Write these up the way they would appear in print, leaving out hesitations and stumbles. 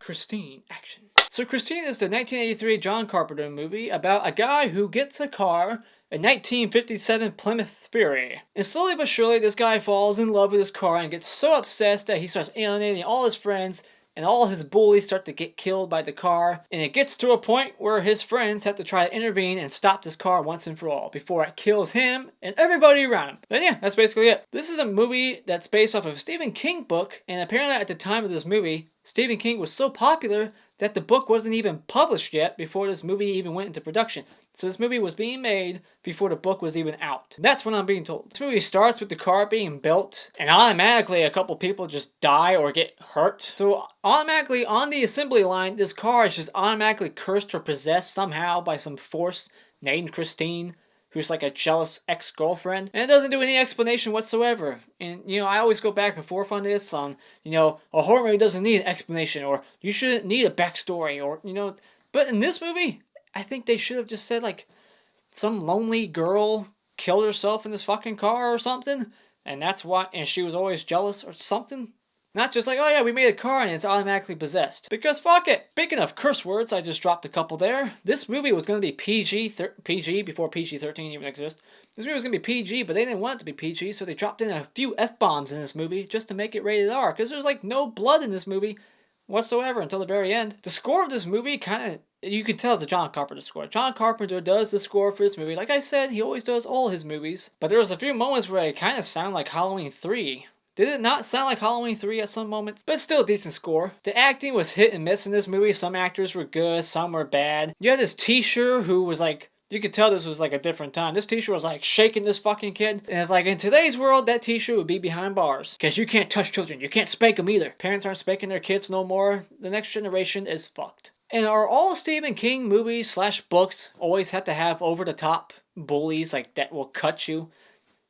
Christine, action. So Christine is the 1983 John Carpenter movie about a guy who gets a car, a 1957 Plymouth Fury. And slowly but surely this guy falls in love with his car and gets so obsessed that he starts alienating all his friends, and all his bullies start to get killed by the car, and it gets to a point where his friends have to try to intervene and stop this car once and for all before it kills him and everybody around him. But yeah, that's basically it. This is a movie that's based off of a Stephen King book, and apparently at the time of this movie, Stephen King was so popular that the book wasn't even published yet before this movie even went into production. So this movie was being made before the book was even out. That's what I'm being told. This movie starts with the car being built, and automatically a couple people just die or get hurt. So automatically on the assembly line, this car is just automatically cursed or possessed somehow by some force named Christine, who's like a jealous ex-girlfriend. And it doesn't do any explanation whatsoever. And, I always go back and forth on this on, a horror movie doesn't need an explanation, or you shouldn't need a backstory, or, But in this movie, I think they should have just said, like, some lonely girl killed herself in this fucking car or something, and that's why, and she was always jealous or something. Not just like, oh yeah, we made a car and it's automatically possessed. Because fuck it! Speaking of curse words, I just dropped a couple there. This movie was going to be PG before PG-13 even exists. This movie was going to be PG, but they didn't want it to be PG, so they dropped in a few F-bombs in this movie just to make it rated R, because there's like no blood in this movie whatsoever until the very end. The score of this movie kind of, you can tell it's the John Carpenter score. John Carpenter does the score for this movie. Like I said, he always does all his movies. But there was a few moments where it kind of sounded like Halloween 3. Did it not sound like Halloween 3 at some moments? But still a decent score. The acting was hit and miss in this movie. Some actors were good, some were bad. You had this teacher who was like, you could tell this was like a different time. This teacher was like shaking this fucking kid. And it's like, in today's world, that teacher would be behind bars. Because you can't touch children. You can't spank them either. Parents aren't spanking their kids no more. The next generation is fucked. And are all Stephen King movies / books always have to have over-the-top bullies like that will cut you?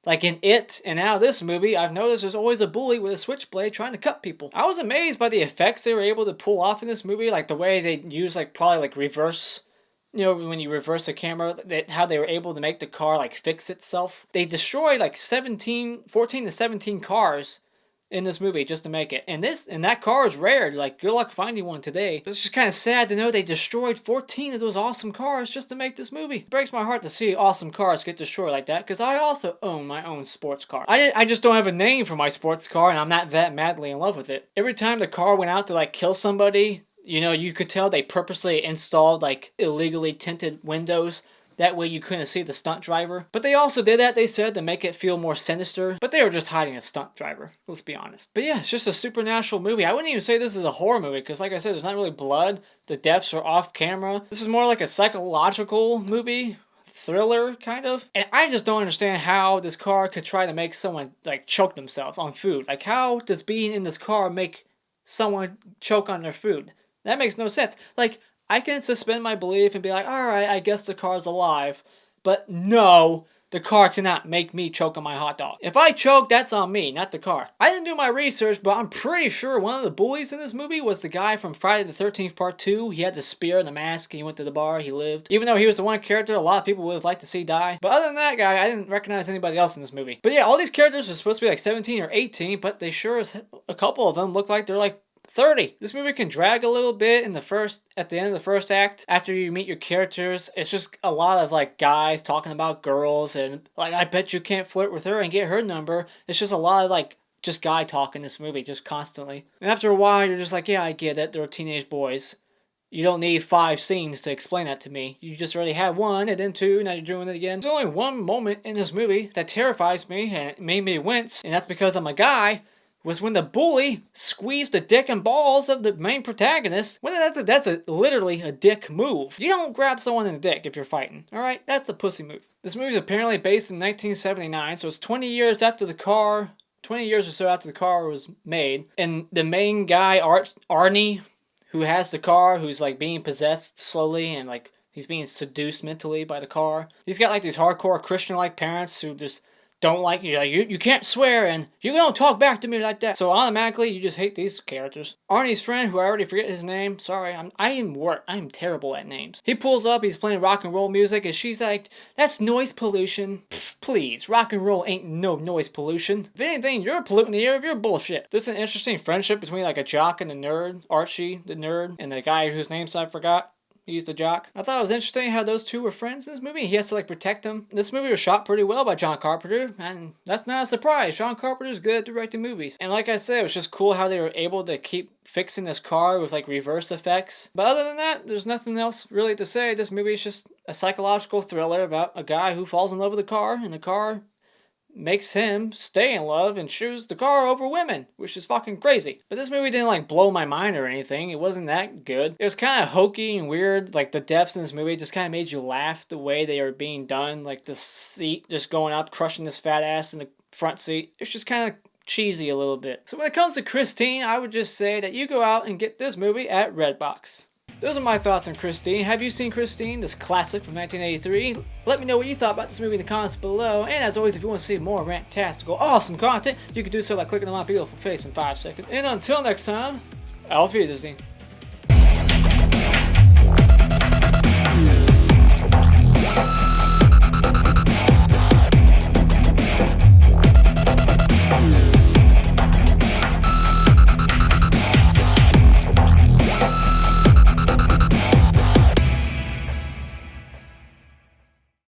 Like in It, and now this movie, I've noticed there's always a bully with a switchblade trying to cut people. I was amazed by the effects they were able to pull off in this movie, like the way they use probably reverse, when you reverse the camera, how they were able to make the car fix itself. They destroyed 14 to 17 cars in this movie just to make it. And that car is rare. Good luck finding one today. It's just kind of sad to know they destroyed 14 of those awesome cars just to make this movie. It breaks my heart to see awesome cars get destroyed like that, because I also own my own sports car. I just don't have a name for my sports car, and I'm not that madly in love with it. Every time the car went out to kill somebody, you could tell they purposely installed illegally tinted windows. That way you couldn't see the stunt driver. But they also did that, they said, to make it feel more sinister. But they were just hiding a stunt driver, let's be honest. But yeah, it's just a supernatural movie. I wouldn't even say this is a horror movie, because like I said, there's not really blood. The deaths are off camera. This is more like a psychological movie. Thriller, kind of. And I just don't understand how this car could try to make someone, choke themselves on food. How does being in this car make someone choke on their food? That makes no sense. I can suspend my belief and be like, alright, I guess the car's alive. But no, the car cannot make me choke on my hot dog. If I choke, that's on me, not the car. I didn't do my research, but I'm pretty sure one of the bullies in this movie was the guy from Friday the 13th Part 2. He had the spear and the mask, and he went to the bar, he lived. Even though he was the one character a lot of people would have liked to see die. But other than that guy, I didn't recognize anybody else in this movie. But yeah, all these characters are supposed to be 17 or 18, but they sure as a couple of them look like they're 30. This movie can drag a little bit at the end of the first act. After you meet your characters, it's just a lot of guys talking about girls and I bet you can't flirt with her and get her number. It's just a lot of just guy talk in this movie, just constantly. And after a while, you're just yeah, I get it. They're teenage boys. You don't need 5 scenes to explain that to me. You just already had 1 and then 2, now you're doing it again. There's only one moment in this movie that terrifies me and it made me wince, and that's because I'm a guy. Was when the bully squeezed the dick and balls of the main protagonist. That's literally a dick move. You don't grab someone in the dick if you're fighting, alright? That's a pussy move. This movie is apparently based in 1979, so it's 20 years or so after the car was made. And the main guy, Arnie, who has the car, who's being possessed slowly and he's being seduced mentally by the car. He's got these hardcore Christian-like parents who just don't like you. Like, you can't swear and you don't talk back to me like that. So automatically you just hate these characters. Arnie's friend, who I already forget his name, sorry, I'm terrible at names. He pulls up, he's playing rock and roll music, and she's like, that's noise pollution. Pfft, please, rock and roll ain't no noise pollution. If anything, you're polluting the air of your bullshit. This is an interesting friendship between like a jock and a nerd, Archie the nerd, and the guy whose names I forgot. He's the jock. I thought it was interesting how those two were friends in this movie. He has to like protect them. This movie was shot pretty well by John Carpenter, and that's not a surprise. John Carpenter's good at directing movies. And like I said, it was just cool how they were able to keep fixing this car with like reverse effects. But other than that, there's nothing else really to say. This movie is just a psychological thriller about a guy who falls in love with a car, and the car makes him stay in love and choose the car over women, which is fucking crazy. But this movie didn't like blow my mind or anything. It wasn't that good. It was kind of hokey and weird. Like the deaths in this movie just kind of made you laugh the way they are being done. Like the seat just going up, crushing this fat ass in the front seat. It's just kind of cheesy a little bit. So when it comes to Christine, I would just say that you go out and get this movie at Redbox. Those are my thoughts on Christine. Have you seen Christine, this classic from 1983? Let me know what you thought about this movie in the comments below. And as always, if you want to see more rantastical, awesome content, you can do so by clicking on my beautiful face in 5 seconds. And until next time, auf Wiedersehen.